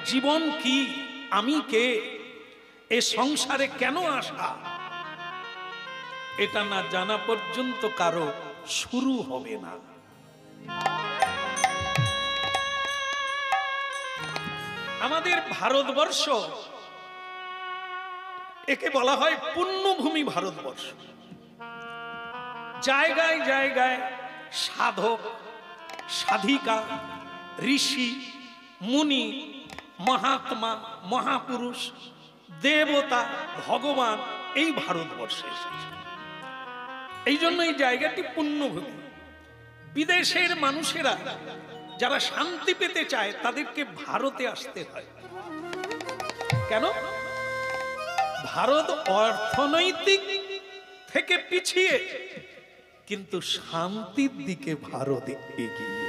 জীবন কি, আমি কে, এ সংসারে কেন আসা, এটা না জানা পর্যন্ত কারো শুরু হবে না। আমাদের ভারতবর্ষ, একে বলা হয় পুণ্যভূমি ভারতবর্ষ। জায়গায় জায়গায় সাধক, সাধিকা, ঋষি, মুনি, মহাত্মা, মহাপুরুষ, দেবতা, ভগবান এই ভারতবর্ষে এসেছে। এই জন্য এই জায়গাটি পুণ্যভূমি। বিদেশের মানুষেরা যারা শান্তি পেতে চায় তাদেরকে ভারতে আসতে হয়। কেন? ভারত অর্থনৈতিক থেকে পিছিয়ে, কিন্তু শান্তির দিকে ভারত এগিয়ে।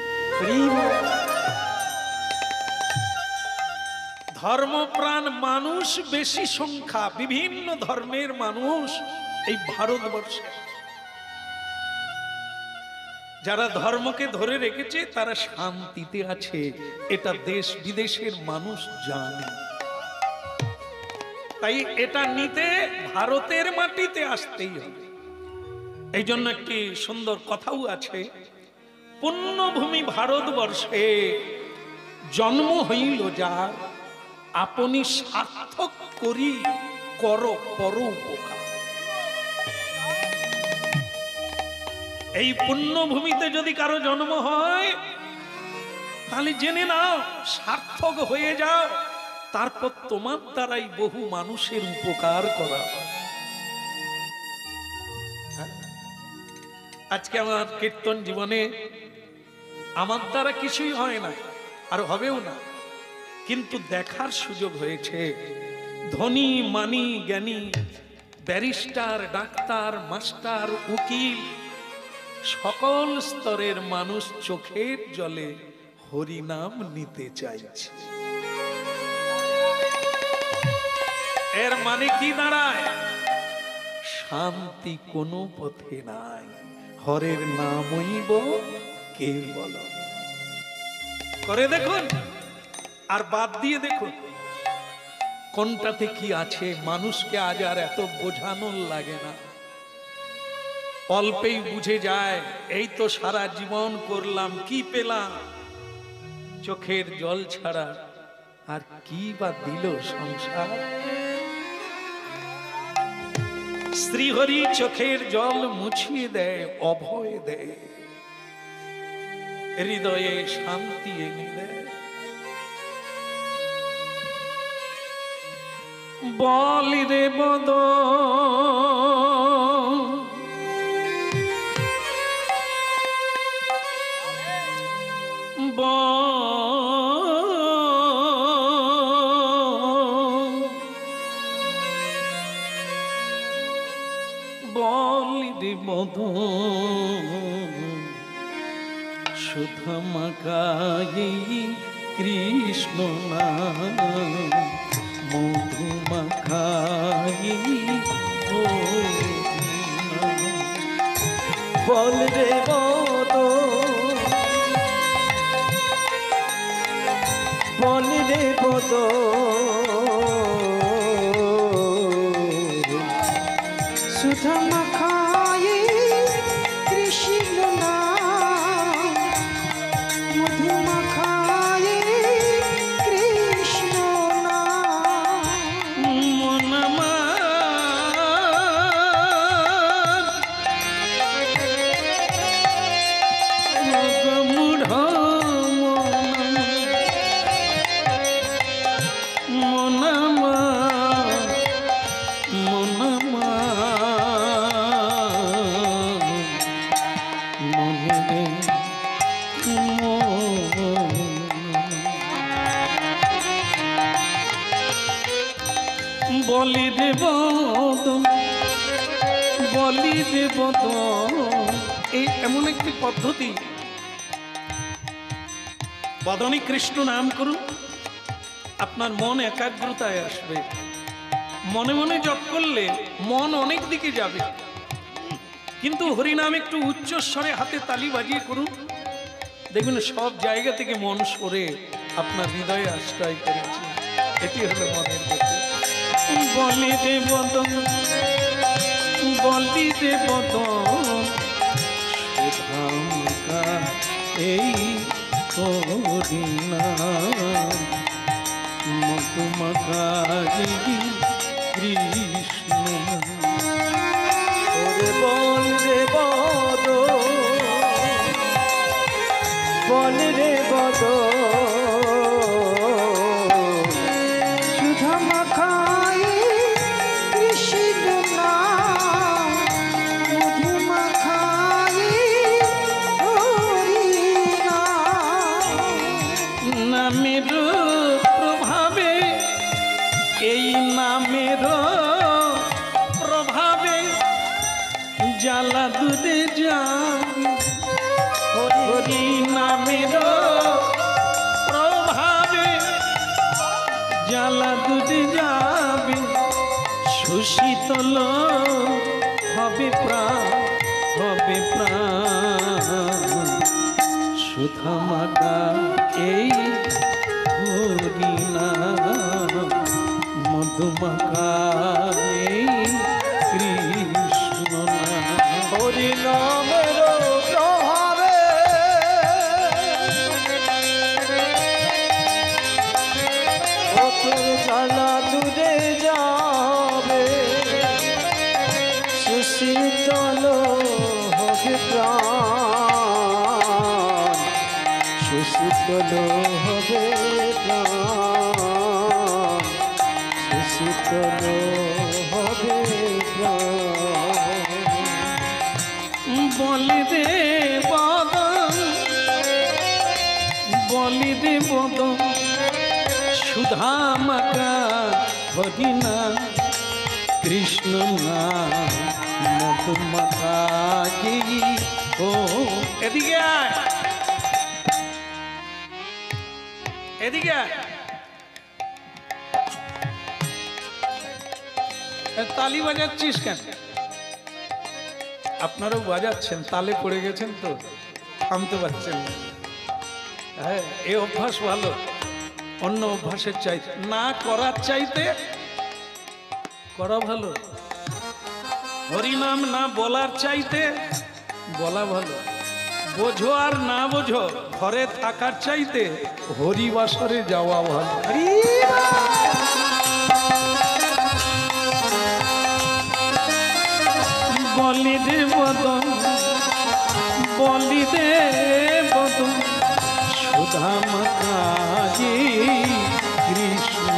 ধর্মপ্রাণ মানুষ বেশি সংখ্যা, বিভিন্ন ধর্মের মানুষ এই ভারতবর্ষে। যারা ধর্মকে ধরে রেখেছে তারা শান্তিতে আছে, এটা দেশ বিদেশের মানুষ জানে। তাই এটা নিতে ভারতের মাটিতে আসতেই হবে। এই জন্য একটি সুন্দর কথাও আছে, পুণ্যভূমি ভারতবর্ষে জন্ম হইল যার, আপনি সার্থক করি কর পর উপকার। এই পুণ্যভূমিতে যদি কারো জন্ম হয় তাহলে জেনে নাও সার্থক হয়ে যাও, তারপর তোমার দ্বারাই বহু মানুষের উপকার করা হয়। আজকে আমার কীর্তন জীবনে আমার দ্বারা কিছুই হয় না, আর হবেও না, কিন্তু দেখার সুযোগ হয়েছে ধনী, মানি, জ্ঞানী, ব্যারিস্টার, ডাক্তার, মাস্টার, উকিল, সকল স্তরের মানুষ চোখের জলে হরিনাম নিতে চাইছে। এর মানে কি দাঁড়ায়? শান্তি কোনো পথে নাই, হরের নামইব কেবল। করে দেখুন আর বাদ দিয়ে দেখুন কোনটাতে কি আছে। মানুষকে আজ আর এত বোঝানোর লাগে না, অল্পেই বুঝে যায়। এই তো সারা জীবন করলাম, কি পেলাম? চোখের জল ছাড়া আর কি বা দিল সংসার? শ্রীহরি চোখের জল মুছিয়ে দেয়, অভয় দেয়, হৃদয়ে শান্তি এনে দেয়। বলি রে বদ মধু সুধমাকায়ী কৃষ্ণ নাম, মধু মাখায়ী বল রে বদ, বল রে বদ সুধমা বলি দেব, বলি দেব। এই এমন একটি পদ্ধতি, বদনে কৃষ্ণ নাম করুন, আপনার মন একাগ্রতায় আসবে। মনে মনে জপ করলে মন অনেক দিকে যাবে, কিন্তু হরিনাম একটু উচ্চ স্বরে হাতে তালি বাজিয়ে করুন, দেখবেন সব জায়গা থেকে মন সরে আপনার হৃদয়ে আশ্রয় করেছি, এটি হলো মনের গতি। বলি দেবদন, বলি দেবদন, সুধামকা এই করিনা মধুমাখারি কৃষ্ণ। ওরে বল রে বদ, বল রে বদ, সুধা মাখাই কৃষ্ণ নাম, মধু মাখাই হরি নাম। নামের প্রভাবে, এই নামের প্রভাবে জ্বালা দূরে যাবে, হরি নামের প্রভাবে জ্বালা দূরে যাবে, সুশীতল হবে প্রাণ, হবে প্রাণ। সুধামাগা এই হরিনাম, মধুমাখা এই কৃষ্ণ নাম। হরি নামের প্রভাবে তোর জ্বালা দূরে যাবে, সুশীতল হবে প্রাণ, সুশীতল হবে প্রাণ, সুশীতল হবে প্রাণ। বলি দে বদন, বলি দে বদন, সুধামাকা হরিনা কৃষ্ণ নাম, মধুমাখা কি। ও এদিকে আয়, এদিকে আয়। তালি বাজাচ্ছিস কেন? আপনারাও বাজাচ্ছেন, তালে পড়ে গেছেন তো, থামতে পারছেন না। হ্যাঁ, এই অভ্যাস ভালো, অন্য অভ্যাসের চাইতে, না করার চাইতে করা ভালো। হরিনাম না বলার চাইতে বলা ভালো। বোঝো আর না বোঝো, ঘরে থাকার চাইতে হরিবাসরে যাওয়া ভালো। বলি দে বদন, বলি দে বদন, সুধামাখা কৃষ্ণ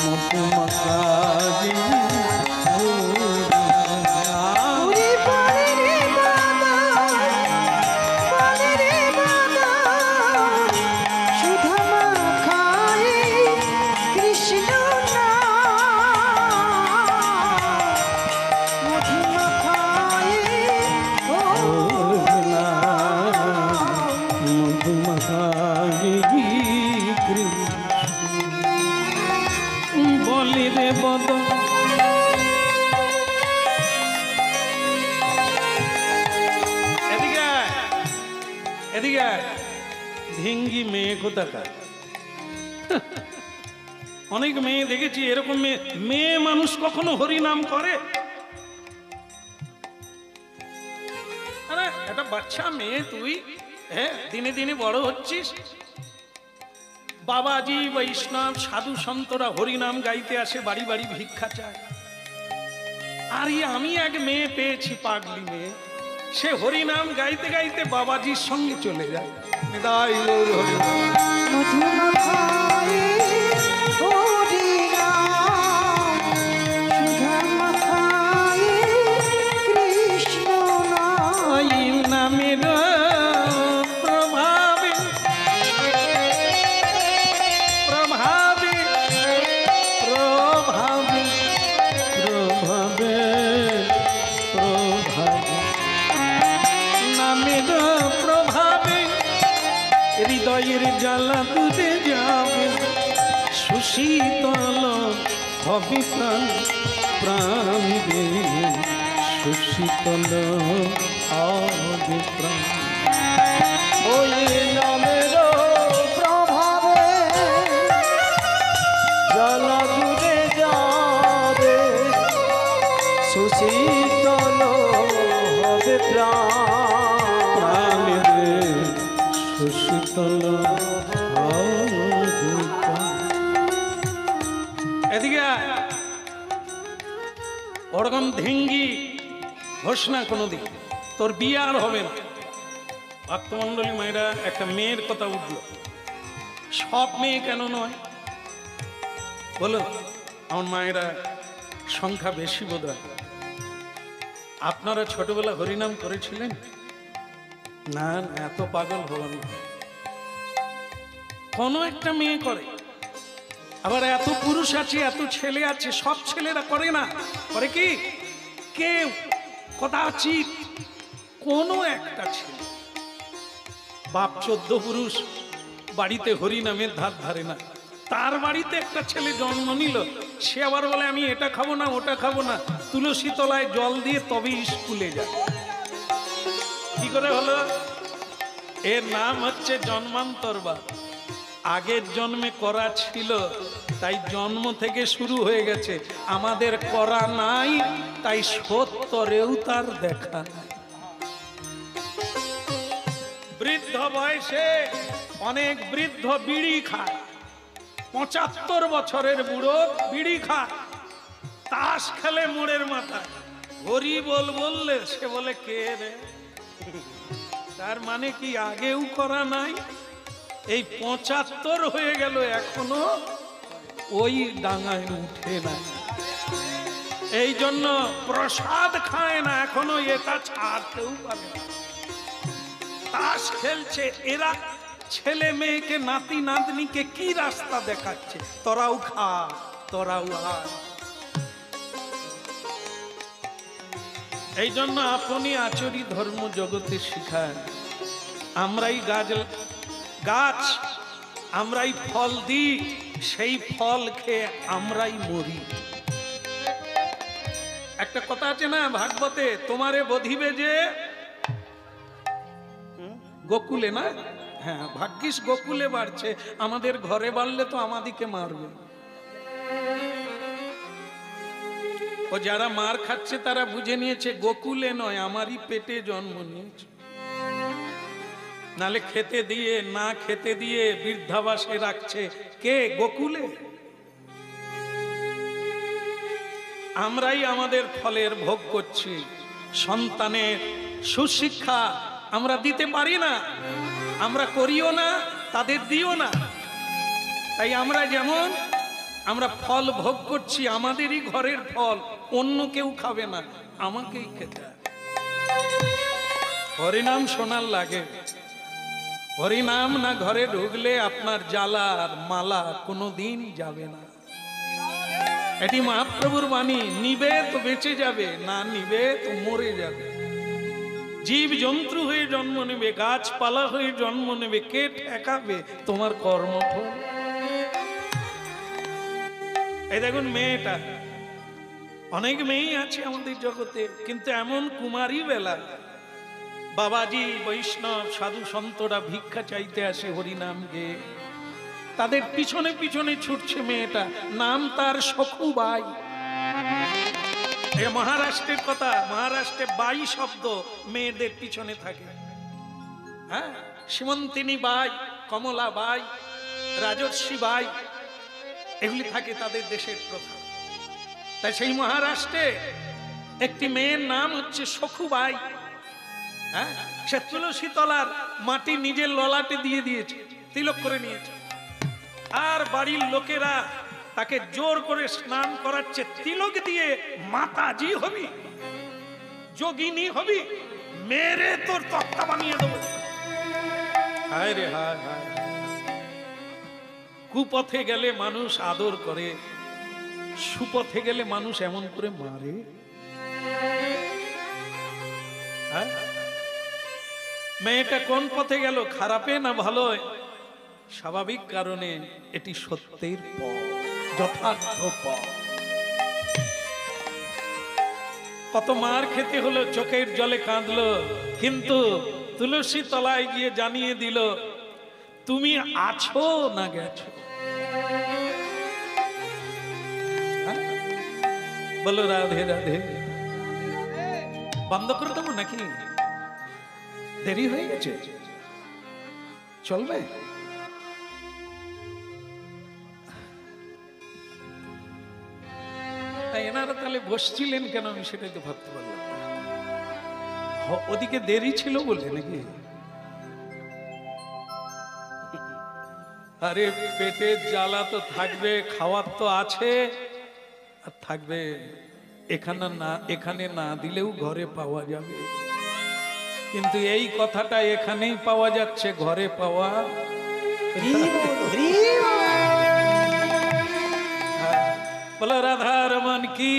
মধুমাখা বলি রে বদন। এদিকে এদিকে ঢিঙ্গি মেয়ে কোথাকার। অনেক মেয়ে দেখেছি এরকম মেয়ে, মেয়ে মানুষ কখনো হরিনাম করে? আরে একটা বাচ্চা মেয়ে তুই, হ্যাঁ দিনে দিনে বড় হচ্ছিস। বাবাজি বৈষ্ণব সাধু সন্তরা হরিনাম গাইতে আসে, বাড়ি বাড়ি ভিক্ষা চায়। আর আমি এক মেয়ে পেয়েছি, পাগলি মেয়ে, সে হরিনাম গাইতে গাইতে বাবাজির সঙ্গে চলে যায়। নিতাই গৌর হরিনাম। হৃদয়ের জ্বালা দুধে যাবে, সুশীতল হবে প্রাণ, প্রাণ রে সুশীতল হবে প্রাণ। ওই নামের প্রাণের সুশীতল হবে। এদিকে আয়। ওরকম ধেঙ্গি হোস না কোনোদিন, তোর বিয়ে আর হবে না। ভক্তমন্ডলী মায়েরা, একটা মেয়ের কথা উঠল, সব মেয়ে কেন নয় বলো? আমার মায়েরা সংখ্যা বেশি বোধ হয়। আপনারা ছোটবেলা হরিনাম করেছিলেন? না, এত পাগল হবেন না। কোনো একটা মেয়ে করে, আবার এত পুরুষ আছে, এত ছেলে আছে, সব ছেলেরা করে না। করে কি? কেউ কদাচিৎ কোনো একটা ছেলে। বাপ 14 পুরুষ বাড়িতে হরিনামের ধার ধারে না, তার বাড়িতে একটা ছেলে জন্ম নিল, সে আবার বলে আমি এটা খাবো না, ওটা খাবো না, তুলসী তলায় জল দিয়ে তবে স্কুলে যায়। কি করে হলো? এর নাম হচ্ছে জন্মান্তরবাদ। আগের জন্মে করা ছিল, তাই জন্ম থেকে শুরু হয়ে গেছে। আমাদের করা নাই, তাই সত্তরেও তার দেখা নাই। বৃদ্ধ বয়সে অনেক বৃদ্ধ বিড়ি খায়, 75 বছরের বুড়ো বিড়ি খায়, তাস খেলে মোড়ের মাথায়, হরি বল বললে সে বলে কে রে? তার মানে কি আগেও করা নাই? এই 75 হয়ে গেল, এখনো ওই ডাঙায় উঠে নাই। এই জন্য প্রসাদ খায় না, এখনো এটা ছাড়তেও পারে না। তাস খেলছে এরা, ছেলে মেয়েকে, নাতি নাতনিকে কি রাস্তা দেখাচ্ছে, তোরাও খা, তোরাও আয়। এই জন্য আপনি আচরি ধর্ম জগতে শিখায়। আমরাই গাছ, আমরাই ফল দিই, সেই ফল খেয়ে আমরাই মরি। একটা কথা আছে না ভাগবতে, তোমারে বধিবে যে গোকুলে, না? হ্যাঁ, ভাগ্যিস গোকুলে বাড়ছে, আমাদের ঘরে বাড়লে তো আমাদিকে মারবে। ও যারা মার খাচ্ছে তারা বুঝে নিয়েছে গোকুলে নয়, আমারই পেটে জন্ম নিয়েছে। নালে খেতে দিয়ে, না খেতে দিয়ে বৃদ্ধাবাসে রাখছে কে? গোকুলে। আমরাই আমাদের ফলের ভোগ করছি। সন্তানের সুশিক্ষা আমরা দিতে পারি না, আমরা করিও না, তাদের দিও না। তাই আমরা যেমন আমরা ফল ভোগ করছি, আমাদেরই ঘরের ফল, অন্য কেউ খাবে না, আমাকেই খেতে হবে। হরিনাম শোনার লাগে, হরিনাম না ঘরে ঢুকলে আপনার জ্বালার মালা কোনোদিন যাবে না। এটি মহাপ্রভুর বাণী। নিবে তো বেঁচে যাবে, না নিবে তো মরে যাবে। জীব জন্তু হয়ে জন্ম নেবে, গাছপালা হয়ে জন্ম নেবে, কে ঠেকাবে? তোমার কর্মফল। এই দেখুন মেয়েটা, অনেক মেয়ে আছে আমাদের জগতে, কিন্তু এমন কুমারী বেলা বাবাজি, বৈষ্ণব, সাধু সন্তরা ভিক্ষা চাইতে আসে হরিনাম গেয়ে, তাদের পিছনে পিছনে ছুটছে মেয়েটা, নাম তার সখুবাই। মহারাষ্ট্রের কথা, মহারাষ্ট্রে বাই শব্দ মেয়েদের পিছনে থাকে। হ্যাঁ, সীমন্তিনী বাই, কমলা বাই, রাজর্ষি বাই, এগুলি থাকে তাদের দেশের প্রথা। তাই সেই মহারাষ্ট্রে একটি মেয়ের নাম হচ্ছে সখুবাই। হ্যাঁ, সে তুলসী তলার মাটি নিজের ললাটে দিয়ে দিয়েছে, তিলক করে নিয়েছে, আর বাড়ির লোকেরা তাকে জোর করে স্নান করাচ্ছে। তিলক দিয়ে মাতাজি হবি, যোগিনী হবি, মেরে তোর তক্তা বানিয়ে দেবো। হায় রে হায় হায়। কুপথে গেলে মানুষ আদর করে, সুপথে গেলে মানুষ এমন করে মারে। হ্যাঁ, মেয়েটা কোন পথে গেল, খারাপে না ভালো? স্বাভাবিক কারণে এটি সত্যের পথ, যথার্থ পথ। কত মার খেতে হলো, চোখের জলে কাঁদলো, কিন্তু তুলসী তলায় গিয়ে জানিয়ে দিল তুমি আছো না গেছো। বলো রাধে রাধে। বন্ধ করে দেবো নাকি? দেরি হয়ে গেছে, চলবে? এনারা তাহলে বসছিলেন কেন আমি সেটাই তো ভাবতে পারলাম না। ওদিকে দেরি ছিল বলে নাকি? আরে পেটের জ্বালা তো থাকবে, খাওয়ার তো আছে, আর থাকবে এখানে না দিলেও ঘরে পাওয়া যাবে, কিন্তু এই কথাটা এখানেই পাওয়া যাচ্ছে, ঘরে পাওয়া। বলো রাধা রমন কি।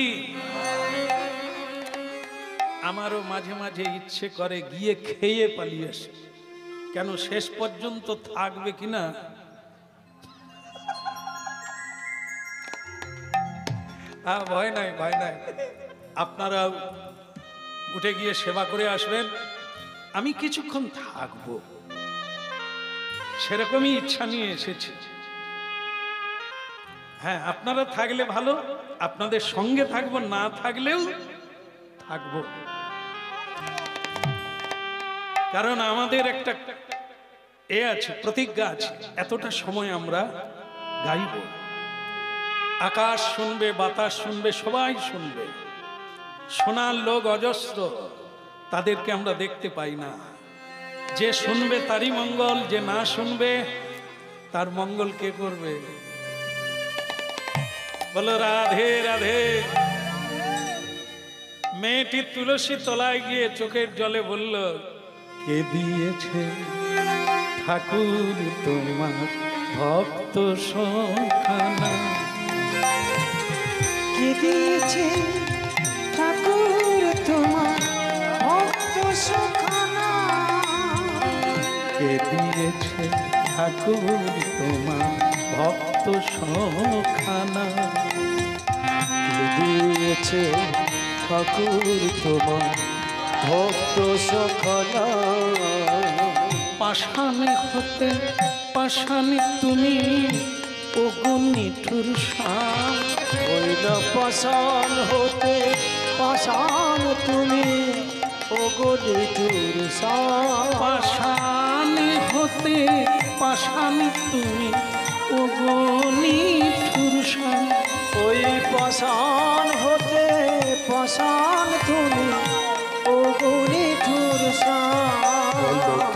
আমারও মাঝে মাঝে ইচ্ছে করে গিয়ে খেয়ে পালিয়ে আসে, কেন শেষ পর্যন্ত থাকবে কিনা। ভয় নাই, ভয় নাই, আপনারা উঠে গিয়ে সেবা করে আসবেন, আমি কিছুক্ষণ থাকবো, সেরকমই ইচ্ছা নিয়ে এসেছি। হ্যাঁ, আপনারা থাকলে ভালো, আপনাদের সঙ্গে থাকবো, না থাকলেও থাকবো, কারণ আমাদের একটা আছে, প্রতিজ্ঞা আছে, এতটা সময় আমরা গাইব, আকাশ শুনবে, বাতাস শুনবে, সবাই শুনবে, শোনার লোক অজস্র, তাদেরকে আমরা দেখতে পাই না। যে শুনবে তারই মঙ্গল, যে না শুনবে তার মঙ্গল কে করবে? বলো রাধে রাধে। মেয়েটি তুলসী তলায় গিয়ে চোখের জলে বলল, কে দিয়েছে ঠাকুর তোমার ভক্ত সখানা? কে দিয়েছে ঠাকুর তোমার ভক্ত সখানা? কে দিয়েছে ঠাকুর তোমার ভক্ত সখানা? কে দিয়েছে ঠাকুর তোমার ভক্ত সখানা? পাষাণে হতে পাষাণে তুমি ওগো নিঠুর শাম। ওই না পাষাণ হতে পাষাণ তুমি ওগো নিঠুর শাম। পাষাণে হতে পাষাণে তুমি ওগো নিঠুর শাম। ওই পাষাণ হতে পাষাণ তুমি ওগো নিঠুর শাম।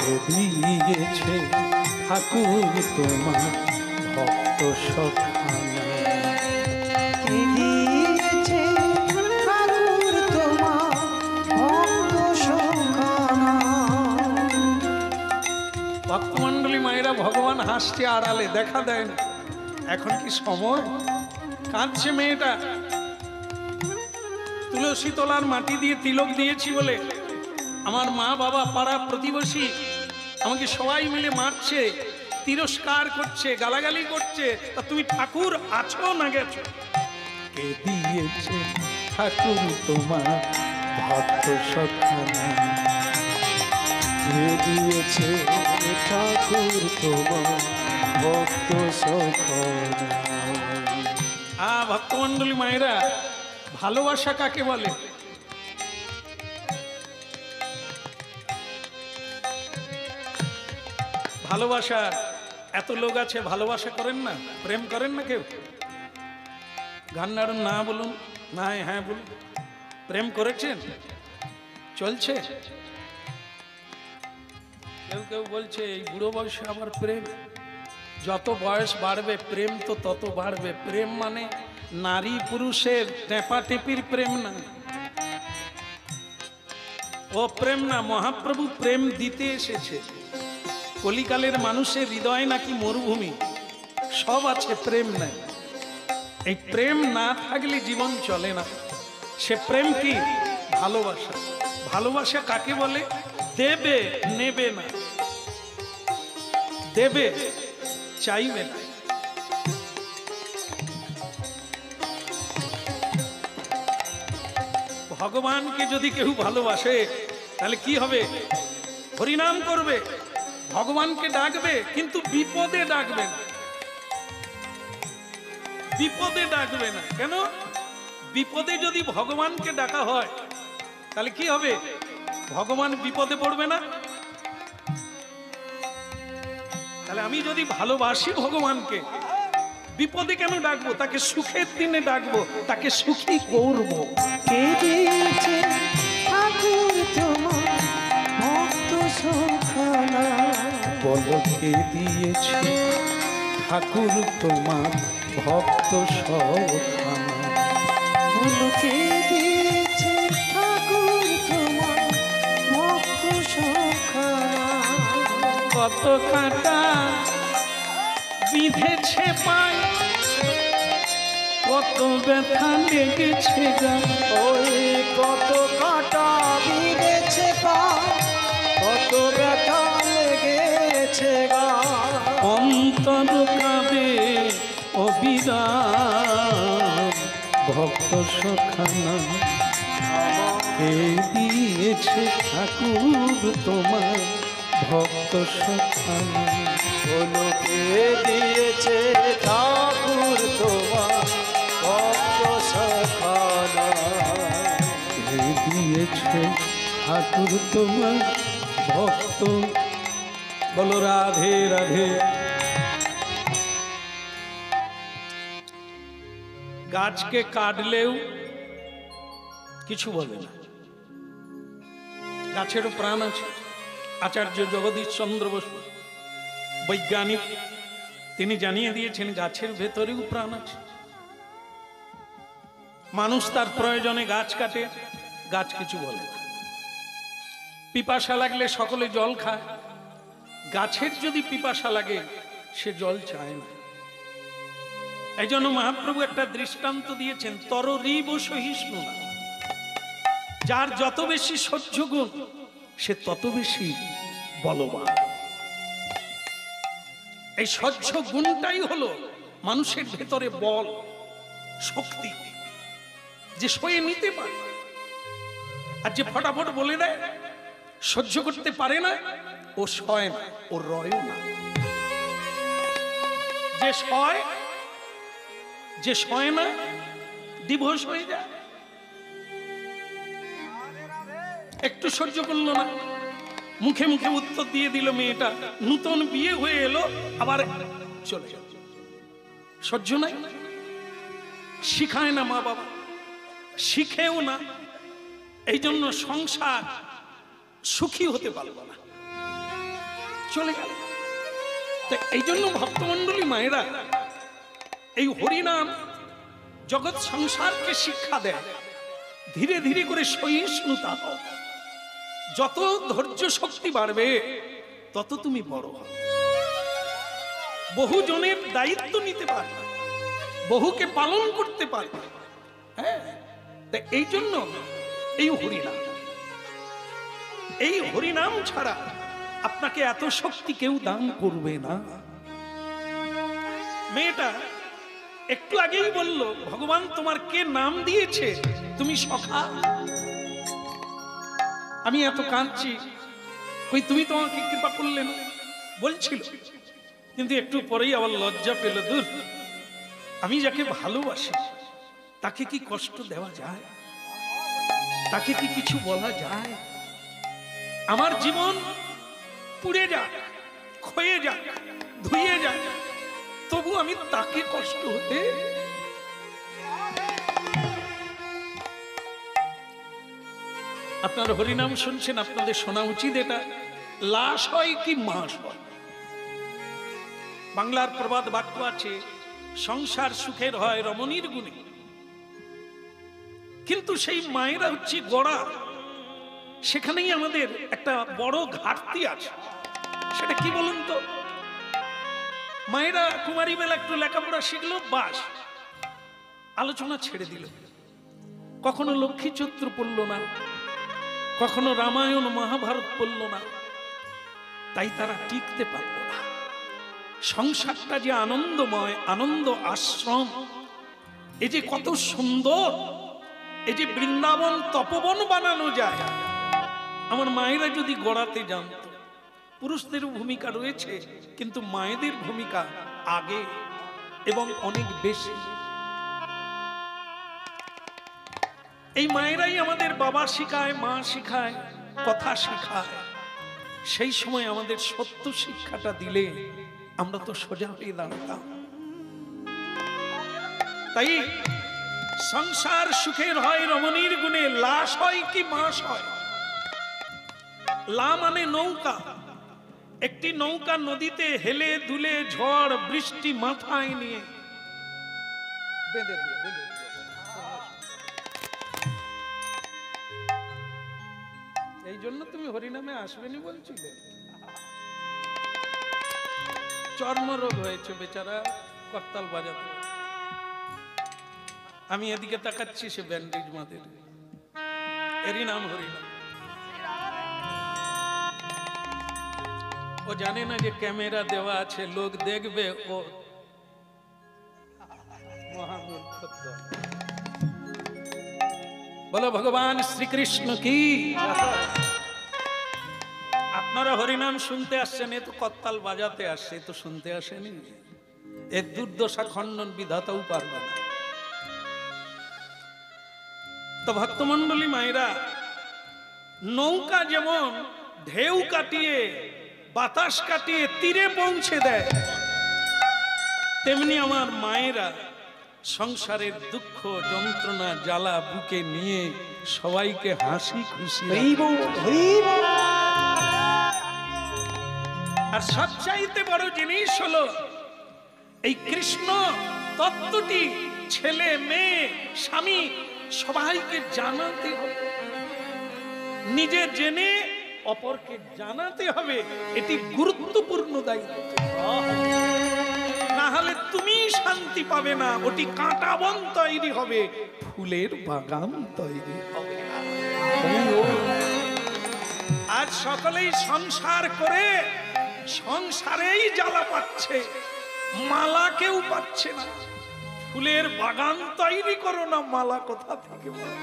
কে দিয়েছে ঠাকুর তোমার ভক্ত সখানা? কে দিয়েছে ঠাকুর তোমার ভক্ত সখানা? ভক্তমণ্ডলী মায়েরা, ভগবান হাসছে আড়ালে, দেখা দেয় না। এখন কি সময়? কাঁদছে মেয়েটা। তুলসী তলার মাটি দিয়ে তিলক দিয়েছি বলে আমার মা বাবা পাড়া প্রতিবেশী আমাকে সবাই মিলে মারছে, তিরস্কার করছে, গালাগালি করছে, তা তুমি ঠাকুর আছো না গেছো? কে দিয়েছে ঠাকুর তোমার ভক্ত সখানা? কে দিয়েছে ঠাকুর তোমার ভক্ত সখানা? ভক্তমণ্ডলী মায়েরা, ভালোবাসা কাকে বলে? ভালোবাসা, এত লোক আছে ভালোবাসা করেন না, প্রেম করেন না কেউ? গান নাড়ুন, না বলুন, না হ্যাঁ বলুন। প্রেম করেছেন? চলছে? কেউ কেউ বলছে এই বুড়ো বয়সে আবার প্রেম। যত বয়স বাড়বে প্রেম তো তত বাড়বে। প্রেম মানে নারী পুরুষের টেপাটেপির প্রেম না, ও প্রেম না। মহাপ্রভু প্রেম দিতে এসেছে। কলিকালের মানুষের হৃদয় নাকি মরুভূমি, সব আছে, প্রেম নাই। এই প্রেম না থাকলে জীবন চলে না। সে প্রেম কি? ভালোবাসা। ভালোবাসা কাকে বলে? দেবে, নেবে না। দেবে, চাইবে না। ভগবানকে যদি কেউ ভালোবাসে তাহলে কি হবে? হরিনাম করবে, ভগবানকে ডাকবে, কিন্তু বিপদে ডাকবে না। বিপদে ডাকবে না। কেন? বিপদে যদি ভগবানকে ডাকা হয় তাহলে কি হবে? ভগবান বিপদে পড়বে না, তাহলে আমি যদি ভালোবাসি ভগবানকে, বিপদে কেন ডাকবো? তাকে সুখের দিনে ডাকবো, তাকে সুখী করবো। কে দিয়েছে ঠাকুর তোমার ভক্ত সুখানা? বলো কে দিয়েছে ঠাকুর তোমার ভক্ত সখানা? বলো কে দিয়েছে ঠাকুর তোমার ভক্ত সুখানা? কত কাঁটা বিঁধেছে পায়, কত ব্যথা লেগেছে গা। ওই কত কাটা বিঁধেছে পা, কত ব্যথা লেগেছে গা। অন্তর কাঁদে অবিরাম ভক্ত সখানা। কে দিয়েছে ঠাকুর তোমার ভক্ত সখানা? বলো কে দিয়েছে ঠাকুর তোমার ভক্ত সখানা? কে দিয়েছে ঠাকুর তোমার ভক্ত? বলো রাধে রাধে। গাছকে কাটলেও কিছু বলে না, গাছেরও প্রাণ আছে। আচার্য জগদীশ চন্দ্র বসু বৈজ্ঞানিক, তিনি জানিয়ে দিয়েছেন গাছের ভেতরেও প্রাণ আছে। মানুষ তার প্রয়োজনে গাছ কাটে, গাছ কিছু বলে না। পিপাসা লাগলে সকলে জল খায়, গাছের যদি পিপাসা লাগে সে জল চায় না। এই জন্য মহাপ্রভু একটা দৃষ্টান্ত দিয়েছেন, তররিব সহিষ্ণু না। যার যত বেশি সহ্য গুণ সে তত বেশি বলবান। এই সহ্য গুণটাই হলো মানুষের ভেতরে বল, শক্তি, যে সয়ে নিতে পারে। আর যে ফটাফট বলে দেয়, সহ্য করতে পারে না, ও সয় না, ও রয়ও না। যে সয় না ডিভোর্স হয়ে যায়। একটু সহ্য করলো না, মুখে মুখে উত্তর দিয়ে দিল মেয়েটা, নতুন বিয়ে হয়ে এলো আবার চলে গেল। সহ্য নাই, শিখায় না মা বাবা, শিখেও না। এই জন্য সংসার সুখী হতে পারলো না, চলে গেল। এই জন্য ভক্তমণ্ডলী মায়েরা, এই হরিনাম জগৎ সংসারকে শিক্ষা দেয়, ধীরে ধীরে করে সহিষ্ণুতা হও। যত ধৈর্য শক্তি বাড়বে তত তুমি বড় হবে, বহু জনের দায়িত্ব নিতে পারবে, বহুকে পালন করতে পারবে। হ্যাঁ, এই জন্য এই হরিনাম, এই হরিনাম ছাড়া আপনাকে এত শক্তি কেউ দান করবে না। মেয়েটা একটু আগেই বলল, ভগবান তোমার কে নাম দিয়েছে, তুমি সখা। আমি এত কাঁদছি, কই তুমি তো আমাকে কৃপা করলে না বলছিল, কিন্তু একটু পরেই আবার লজ্জা পেল। দূর, আমি যাকে ভালোবাসি তাকে কি কষ্ট দেওয়া যায়? তাকে কি কিছু বলা যায়? আমার জীবন পুড়ে যাক, ক্ষয়ে যাক, ধুয়ে যাক, তবু আমি তাকে কষ্ট হতে। আপনারা হরিনাম শুনছেন, আপনাদের শোনা উচিত এটা। লাশ হয় কি মাস হয়? বাংলার প্রবাদ বাক্য আছে, সংসার সুখের হয় রমণীর গুণে। কিন্তু সেই মায়েরা হচ্ছে গড়া, সেখানেই আমাদের একটা বড় ঘাটতি আছে। সেটা কি বলুন তো? মায়েরা কুমারী বেলা একটু লেখাপড়া শিখলো, বাস, আলোচনা ছেড়ে দিল। কখনো লক্ষ্মী চৈত্র পড়ল না, কখনো রামায়ণ মহাভারত পড়ল না, তাই তারা টিকতে পারল না। সংসারটা যে আনন্দময়, আনন্দ আশ্রম, এই যে কত সুন্দর, এই যে বৃন্দাবন তপবন বানানো যায়, আমার মায়েরা যদি গড়াতে জানত। পুরুষদের ভূমিকা রয়েছে, কিন্তু মায়েদের ভূমিকা আগে এবং অনেক বেশি। এই মায়েরাই আমাদের বাবা শিখায়, মা শিখায়, কথা শিখায়। সেই সময় আমাদের সত্য শিক্ষাটা দিলে আমরা তো সোজা হয়ে দাঁড়াতাম। তাই সংসার সুখের হয় রমণীর গুণে, লাশ হয় কি মাস হয়। লা মানে নৌকা, একটি নৌকা নদীতে হেলে দুলে ঝড় বৃষ্টি মাথায় নিয়ে বেঁধে দিল। এই জন্য তুমি হরিনামে আসবেনি বলছিলে। চর্মরোগ হয়েছে বেচারা, করতাল বাজাতে। আমি এদিকে তাকাচ্ছি, সে ব্যান্ডেজ মাদের, এরই নাম হরিনাম। ও জানে না যে ক্যামেরা দেওয়া আছে, লোক দেখবে। ও মহামূর্খ। বলো ভগবান শ্রীকৃষ্ণ কি। আপনারা হরিনাম শুনতে আসছেন, এ তো করতাল বাজাতে আসছে, এ তো শুনতে আসেনি। এর দুর্দশা খণ্ডন বিধাতাও পারবে না। তো ভক্তমন্ডলী মায়েরা, নৌকা যেমন ঢেউ কাটিয়ে বাতাস কাটিয়ে তীরে পৌঁছে দেয়, তেমনি আমার মায়েরা সংসারের দুঃখ যন্ত্রণা জ্বালা বুকে নিয়ে সবাইকে হাসি খুশি। আর সবচাইতে বড় জিনিস হলো এই কৃষ্ণ তত্ত্বটি ছেলে মেয়ে স্বামী সবাইকে জানাতে হবে। নিজে জেনে অপরকে জানাতে হবে, এটি গুরুত্বপূর্ণ দায়িত্ব। না হলে তুমি শান্তি পাবে না, ওটি কাঁটা বন তৈরি হবে, ফুলের বাগান তৈরি হবে। আজ সকলেই সংসার করে সংসারেই জ্বালা পাচ্ছে, মালা কেউ পাচ্ছে না। ফুলের বাগান তৈরি করো না, মালা কোথা থেকে বলো?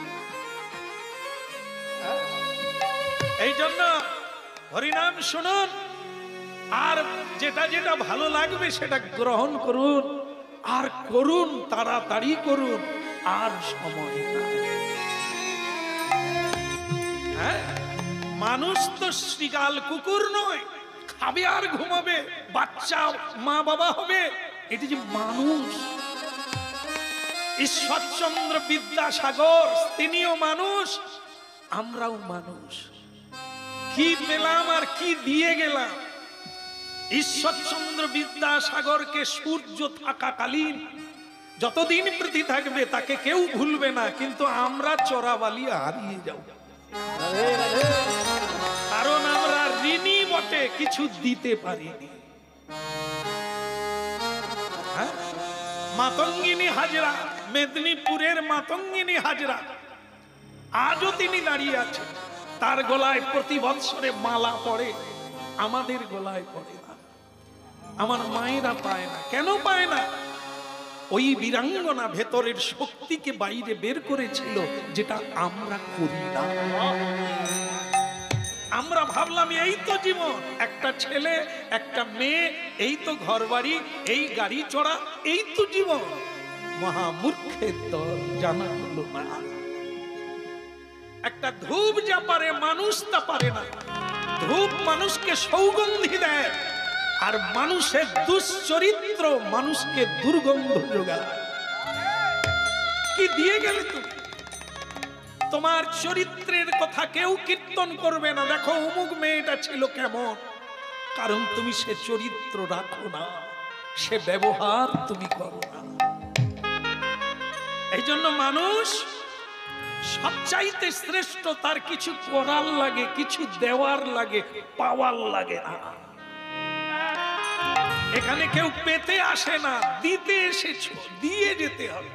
এই জন্য হরিনাম শুনুন, আর যেটা যেটা ভালো লাগবে সেটা গ্রহণ করুন, আর করুন, তাড়াতাড়ি করুন, আর সময় নাই। হ্যাঁ, মানুষ তো শ্রীগাল কুকুর নয়, খাবে আর ঘুমাবে, বাচ্চা মা বাবা হবে। এটি যে মানুষ। ঈশ্বরচন্দ্র বিদ্যাসাগর তিনিও মানুষ, আমরাও মানুষ। কি পেলাম আর কি দিয়ে গেলাম? ঈশ্বরচন্দ্র বিদ্যাসাগরকে সূর্য থাকাকালীন যতদিন পৃথিবী থাকবে তাকে কেউ ভুলবে না, কিন্তু আমরা চোরাবালি হারিয়ে যাব। কারণ আমরা ঋণী বটে, কিছু দিতে পারিনি। মাতঙ্গিনী হাজরা, মেদিনীপুরের মাতঙ্গিনী হাজরা, আজও তিনি দাঁড়িয়ে আছেন। তার গলায় প্রতি বৎসরে মালা পড়ে, আমাদের গলায় পড়ে না। আমার মায়েরা পায় না। কেন পায় না? ওই বীরাঙ্গনা ভেতরের শক্তিকে বাইরে বের করেছিল, যেটা আমরা করি না। আমরা ভাবলাম এই তো জীবন, একটা ছেলে একটা মেয়ে, এই তো ঘরবাড়ি, এই গাড়ি চড়া, এই তো জীবন। মহামূর্খের দল, জানা হলো না। একটা ধূপ যা পারে মানুষ তা পারে না। ধূপ মানুষকে সৌগন্ধি দেয়, আর মানুষের দুশ্চরিত্র মানুষকে দুর্গন্ধ যোগায়। কি দিয়ে গেলে তুমি? তোমার চরিত্রের কথা কেউ কীর্তন করবে না। দেখো অমুক মেয়েটা ছিল কেমন, কারণ তুমি সে চরিত্র রাখো না, সে ব্যবহার তুমি করো না। এই জন্য মানুষ সবচাইতে শ্রেষ্ঠ, তার কিছু করার লাগে, কিছু দেওয়ার লাগে, পাওয়ার লাগে না। এখানে কেউ পেতে আসে না, দিতে এসেছো, দিয়ে যেতে হবে।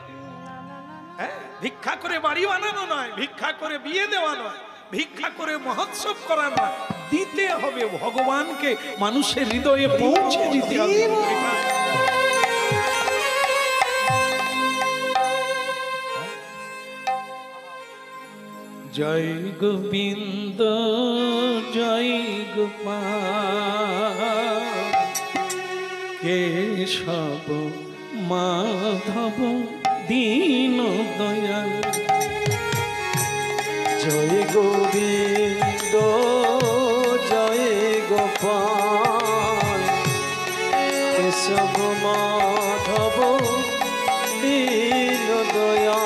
হ্যাঁ, ভিক্ষা করে বাড়ি বানানো নয়, ভিক্ষা করে বিয়ে দেওয়া নয়, ভিক্ষা করে মহোৎসব করা নয়, দিতে হবে। ভগবানকে মানুষের হৃদয়ে পৌঁছে দিতে হবে। জয় গোবিন্দ জয় গোপাল, কেশব মাধব দীন দয়াল। জয় গোবিন্দ জয় গোপাল, কেশব মাধব দীন দয়া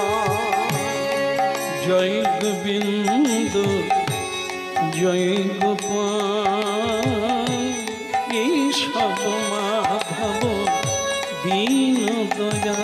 জয় গোবিন্দ জয় গোপাল কেশব মাধব দীন দয়া